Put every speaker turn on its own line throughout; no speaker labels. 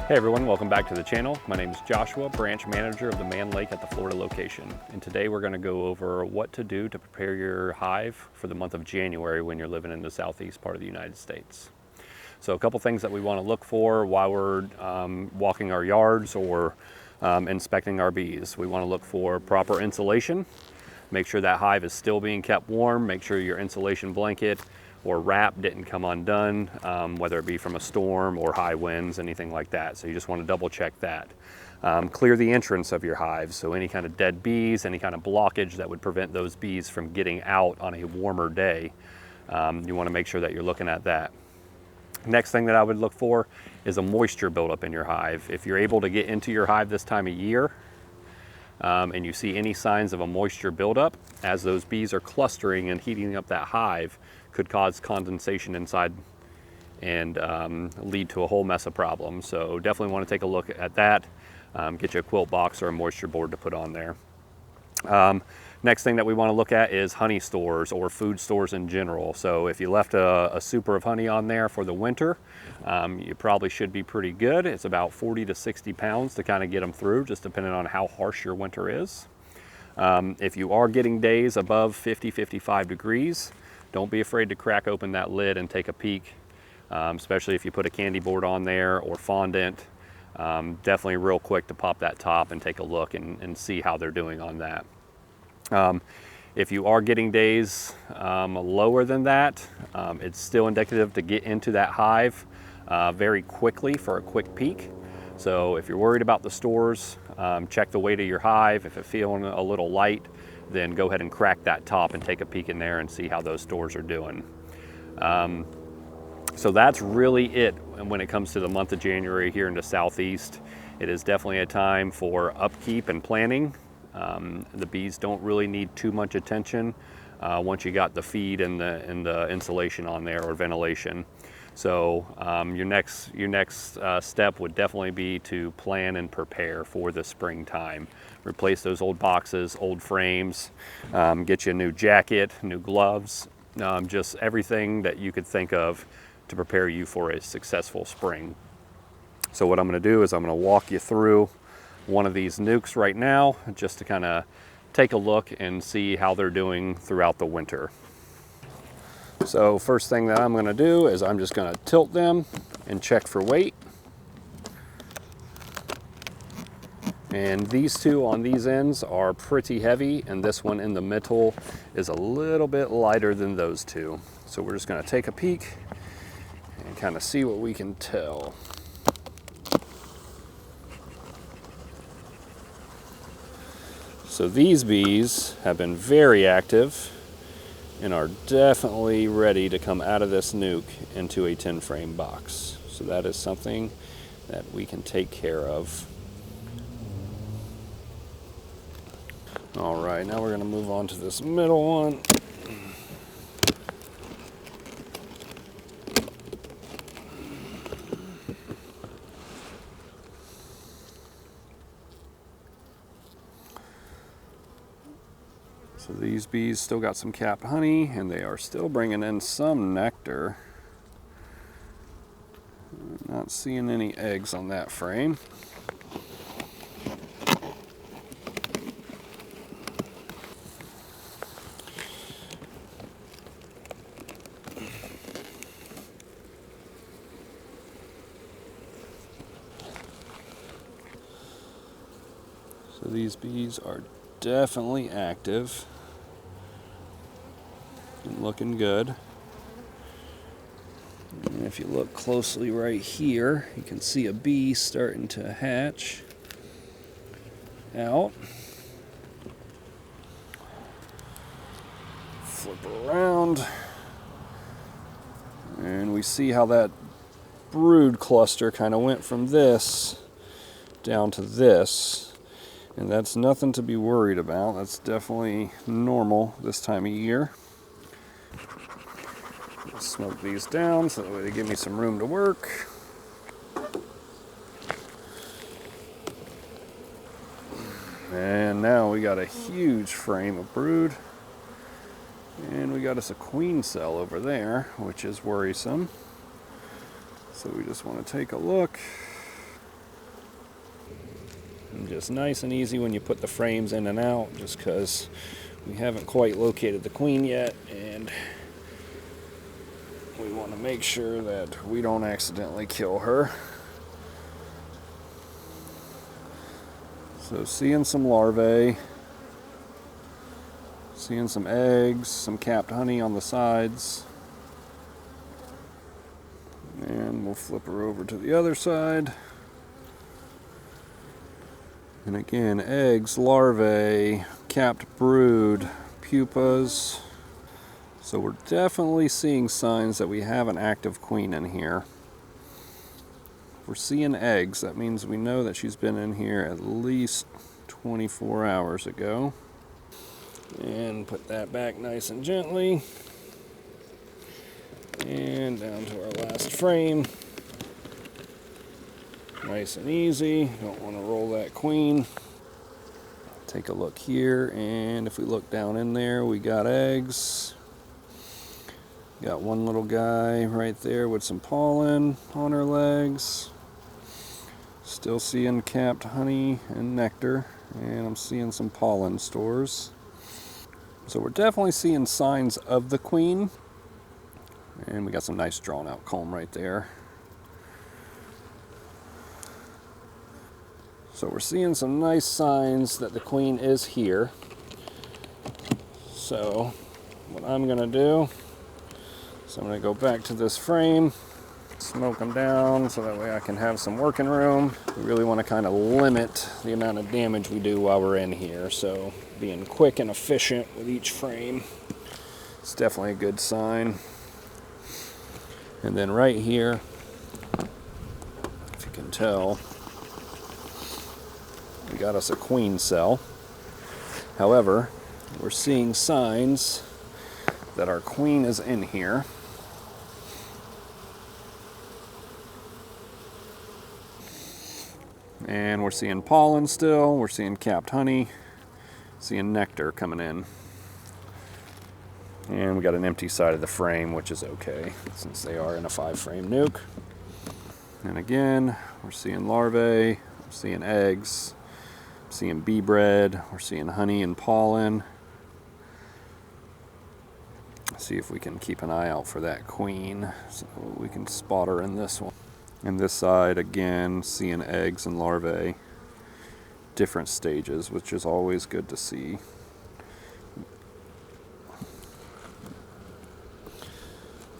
Hey everyone, welcome back to the channel. My name is Joshua, branch manager of the Mann Lake at the Florida location. And today we're going to go over what to do to prepare your hive for the month of January when you're living in the southeast part of the United States. So a couple things that we want to look for while we're walking our yards or inspecting our bees. We want to look for proper insulation. Make sure that hive is still being kept warm. Make sure your insulation blanket or wrap didn't come undone, whether it be from a storm or high winds, anything like that. So you just want to double check that. Clear the entrance of your hive. So any kind of dead bees, any kind of blockage that would prevent those bees from getting out on a warmer day. You want to make sure that you're looking at that. Next thing that I would look for is a moisture buildup in your hive. If you're able to get into your hive this time of year, and you see any signs of a moisture buildup, as those bees are clustering and heating up that hive, could cause condensation inside and lead to a whole mess of problems. So definitely want to take a look at that. Get you a quilt box or a moisture board to put on there. Next thing that we want to look at is honey stores or food stores in general. So if you left a super of honey on there for the winter, you probably should be pretty good. It's about 40 to 60 pounds to kind of get them through, just depending on how harsh your winter is. If you are getting days above 50, 55 degrees, don't be afraid to crack open that lid and take a peek, especially if you put a candy board on there or fondant. Definitely real quick to pop that top and take a look and see how they're doing on that. If you are getting days lower than that, it's still indicative to get into that hive very quickly for a quick peek. So if you're worried about the stores, check the weight of your hive. If it's feeling a little light, then go ahead and crack that top and take a peek in there and see how those stores are doing. So that's really it when it comes to the month of January here in the southeast. It is definitely a time for upkeep and planning. The bees don't really need too much attention once you got the feed and the insulation on there or ventilation. So your next step would definitely be to plan and prepare for the springtime. Replace those old boxes, old frames, get you a new jacket, new gloves, just everything that you could think of to prepare you for a successful spring. So what I'm going to do is I'm going to walk you through one of these nukes right now, just to kind of take a look and see how they're doing throughout the winter. So first thing that I'm going to do is I'm just going to tilt them and check for weight. And these two on these ends are pretty heavy, and this one in the middle is a little bit lighter than those two. So we're just going to take a peek and kind of see what we can tell. So these bees have been very active and are definitely ready to come out of this nuke into a 10-frame box. So that is something that we can take care of. All right, now we're going to move on to this middle one. So these bees still got some capped honey, and they are still bringing in some nectar. Not seeing any eggs on that frame. So these bees are definitely active and looking good. And if you look closely right here, you can see a bee starting to hatch out. Flip around, and we see how that brood cluster kind of went from this down to this. And that's nothing to be worried about. That's definitely normal this time of year. Let's smoke these down so that way they give me some room to work. And now we got a huge frame of brood. And we got us a queen cell over there, which is worrisome. So we just want to take a look. And just nice and easy when you put the frames in and out, just because we haven't quite located the queen yet, and we want to make sure that we don't accidentally kill her. So seeing some larvae, seeing some eggs, some capped honey on the sides. And we'll flip her over to the other side. And again, eggs, larvae, capped brood, pupas. So we're definitely seeing signs that we have an active queen in here. We're seeing eggs. That means we know that she's been in here at least 24 hours ago. And put that back nice and gently. And down to our last frame. Nice and easy. Don't want to roll that queen. Take a look here, and if we look down in there, we got eggs. Got one little guy right there with some pollen on her legs. Still seeing capped honey and nectar, and I'm seeing some pollen stores. So we're definitely seeing signs of the queen. And we got some nice drawn out comb right there. So we're seeing some nice signs that the queen is here. So what I'm gonna do is I'm gonna go back to this frame, smoke them down so that way I can have some working room. We really want to kind of limit the amount of damage we do while we're in here. So being quick and efficient with each frame, it's definitely a good sign. And then right here, if you can tell, we got us a queen cell. However, we're seeing signs that our queen is in here. And we're seeing pollen still, we're seeing capped honey, seeing nectar coming in. And we got an empty side of the frame, which is okay, since they are in a 5-frame nuke. And again, we're seeing larvae, we're seeing eggs, we're seeing bee bread, we're seeing honey and pollen. See if we can keep an eye out for that queen, so we can spot her in this one. And this side, again, seeing eggs and larvae, different stages, which is always good to see.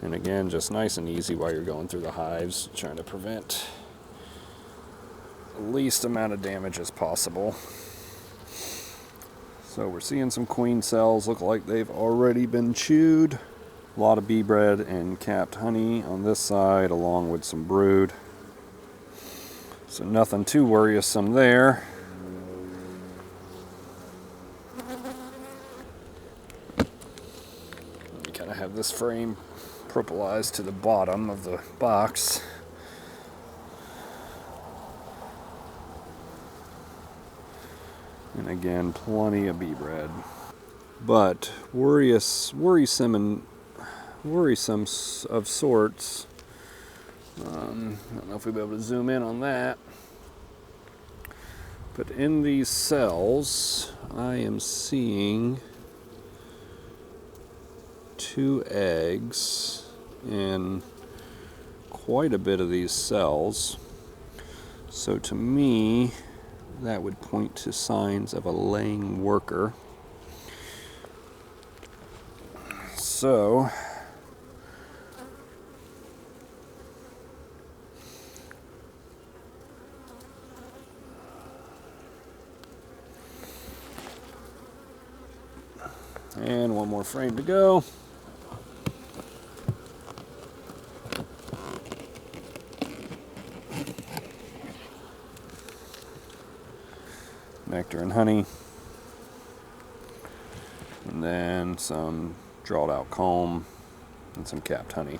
And again, just nice and easy while you're going through the hives, trying to prevent the least amount of damage as possible. So we're seeing some queen cells look like they've already been chewed. A lot of bee bread and capped honey on this side, along with some brood. So nothing too worrisome there. We kind of have this frame propellized to the bottom of the box. And again, plenty of bee bread. But worrisome of sorts. I don't know if we'll be able to zoom in on that. But in these cells, I am seeing 2 eggs in quite a bit of these cells. So to me, that would point to signs of a laying worker. So and one more frame to go. Nectar and honey. And then some drawed out comb and some capped honey.